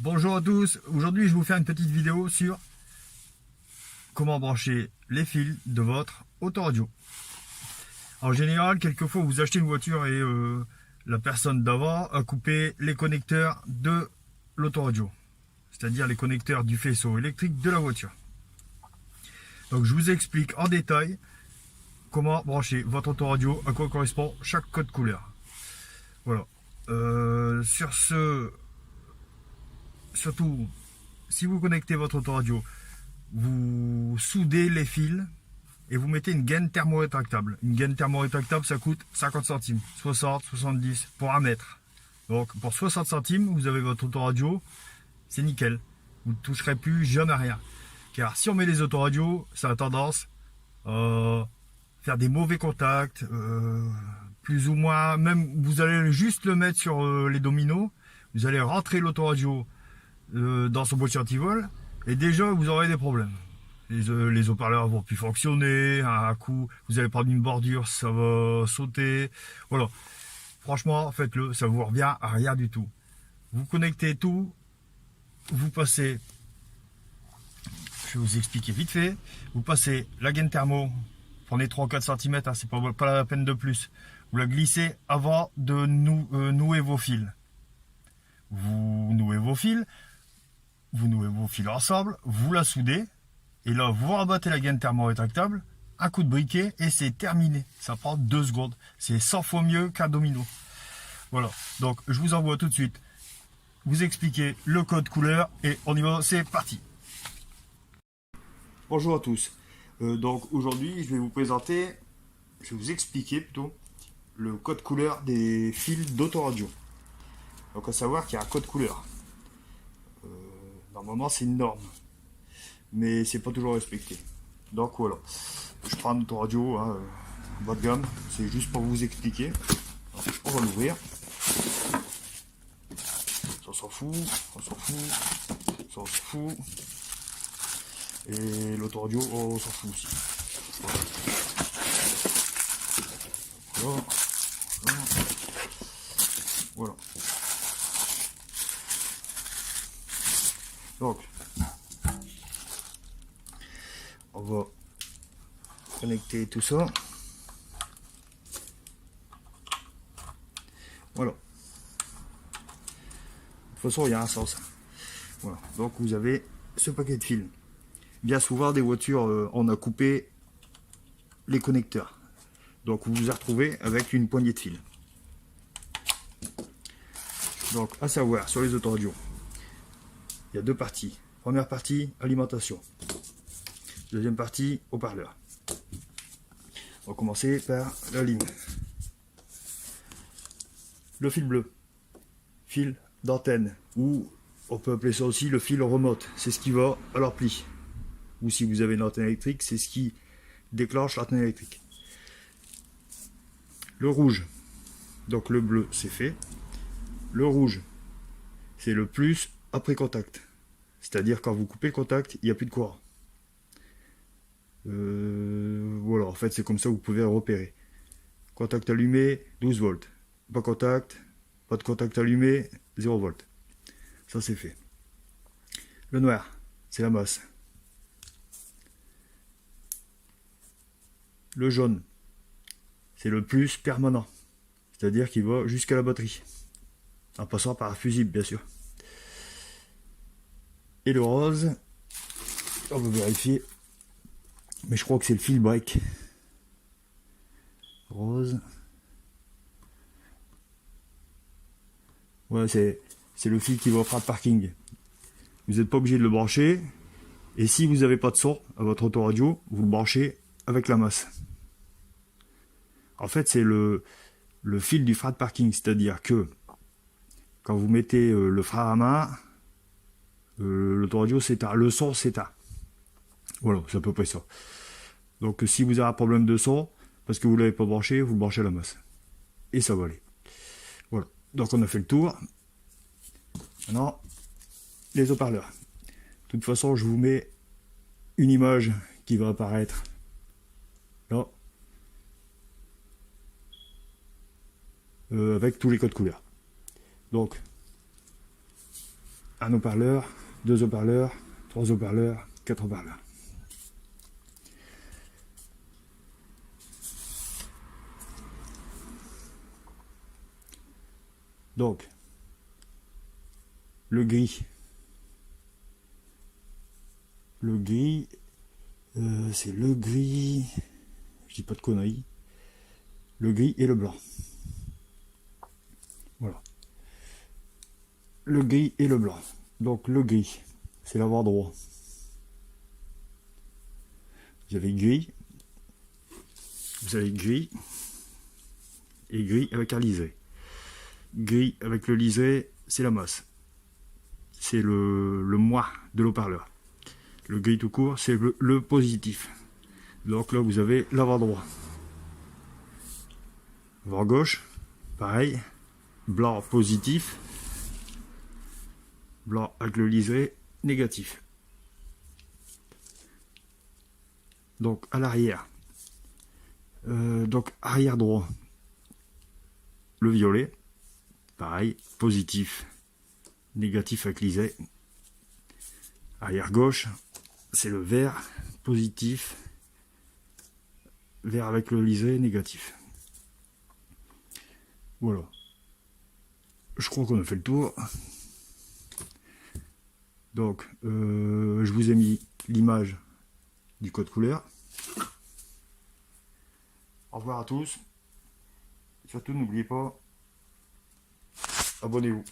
Bonjour à tous, aujourd'hui je vais vous faire une petite vidéo sur comment brancher les fils de votre autoradio. En général, quelquefois vous achetez une voiture et la personne d'avant a coupé les connecteurs de l'autoradio, c'est-à-dire les connecteurs du faisceau électrique de la voiture. Donc je vous explique en détail comment brancher votre autoradio, à quoi correspond chaque code couleur. Voilà. Surtout, si vous connectez votre autoradio, vous soudez les fils et vous mettez une gaine thermorétractable. Une gaine thermorétractable, ça coûte 50 centimes, 60, 70 pour 1 mètre. Donc pour 60 centimes, vous avez votre autoradio, c'est nickel. Vous ne toucherez plus jamais à rien. Car si on met les autoradios, ça a tendance à faire des mauvais contacts, plus ou moins, même vous allez juste le mettre sur les dominos, vous allez rentrer l'autoradio dans son boîtier anti-vol et déjà vous aurez des problèmes. Les haut-parleurs vont plus fonctionner, à un coup vous allez prendre une bordure, ça va sauter. Voilà, franchement faites-le, ça vous revient à rien du tout. Vous connectez tout, vous passez, je vais vous expliquer vite fait, vous passez la gaine thermo, prenez 3 ou 4 cm, hein, c'est pas la peine de plus. Vous la glissez avant de nouer vos fils. Vous nouez vos fils ensemble, vous la soudez, et là vous rabattez la gaine thermorétractable, un coup de briquet et c'est terminé. Ça prend 2 secondes. C'est 100 fois mieux qu'un domino. Voilà, donc je vous envoie tout de suite vous expliquer le code couleur et on y va, c'est parti. Bonjour à tous. Donc aujourd'hui je vais vous expliquer plutôt le code couleur des fils d'autoradio. Donc à savoir qu'il y a un code couleur. Normalement c'est une norme, mais c'est pas toujours respecté. Donc voilà, je prends un autoradio bas de gamme, c'est juste pour vous expliquer. Alors, on va l'ouvrir. Ça s'en fout, on s'en fout, ça on s'en fout. Et l'autoradio, on s'en fout aussi. Voilà. Voilà. Voilà. Donc, on va connecter tout ça. Voilà. De toute façon, il y a un sens. Voilà. Donc, vous avez ce paquet de fils. Bien souvent, des voitures, on a coupé les connecteurs. Donc, vous vous retrouvez avec une poignée de fils. Donc, à savoir, sur les autoradios, il y a 2 parties. Première partie, alimentation. Deuxième partie, haut-parleur. On va commencer par la ligne. Le fil bleu, fil d'antenne, ou on peut appeler ça aussi le fil remote. C'est ce qui va à leur pli. Ou si vous avez une antenne électrique, c'est ce qui déclenche l'antenne électrique. Le rouge, donc le bleu c'est fait. Le rouge, c'est le plus après contact. C'est-à-dire quand vous coupez le contact, il n'y a plus de courant. Voilà, en fait c'est comme ça que vous pouvez repérer. Contact allumé, 12 volts. Pas de contact allumé, 0 volts. Ça c'est fait. Le noir, c'est la masse. Le jaune, c'est le plus permanent. C'est-à-dire qu'il va jusqu'à la batterie. En passant par un fusible, bien sûr. Et le rose, on va vérifier. Mais je crois que c'est le fil break. Rose. Ouais, c'est le fil qui va au frein de parking. Vous n'êtes pas obligé de le brancher. Et si vous n'avez pas de son à votre autoradio, vous le branchez avec la masse. En fait, c'est le fil du frein de parking. C'est-à-dire que quand vous mettez le frein à main, l'autoradio s'éteint. Le son s'éteint. Voilà, c'est à peu près ça. Donc si vous avez un problème de son, parce que vous ne l'avez pas branché, vous le branchez à la masse. Et ça va aller. Voilà. Donc on a fait le tour. Maintenant, les haut-parleurs. De toute façon, je vous mets une image qui va apparaître là. Avec tous les codes couleurs. Donc, un haut-parleur, 2 haut-parleurs, 3 haut-parleurs, 4 haut-parleurs. Donc, le gris. Le gris, c'est le gris, je dis pas de conneries, le gris et le blanc. Voilà. Le gris et le blanc. Donc le gris, c'est l'avoir droit. Vous avez gris, et gris avec un liseré. Gris avec le liseré, c'est la masse. C'est le moi de l'haut-parleur. Le gris tout court, c'est le positif. Donc là, vous avez l'avant droit. Avant gauche, pareil. Blanc positif. Blanc avec le liseré négatif. Donc à l'arrière. Donc arrière droit. Le violet. Pareil. Positif. Négatif avec liseré. Arrière gauche. C'est le vert. Positif. Vert avec le liseré négatif. Voilà. Je crois qu'on a fait le tour. Donc, je vous ai mis l'image du code couleur. Au revoir à tous. Surtout, n'oubliez pas, abonnez-vous.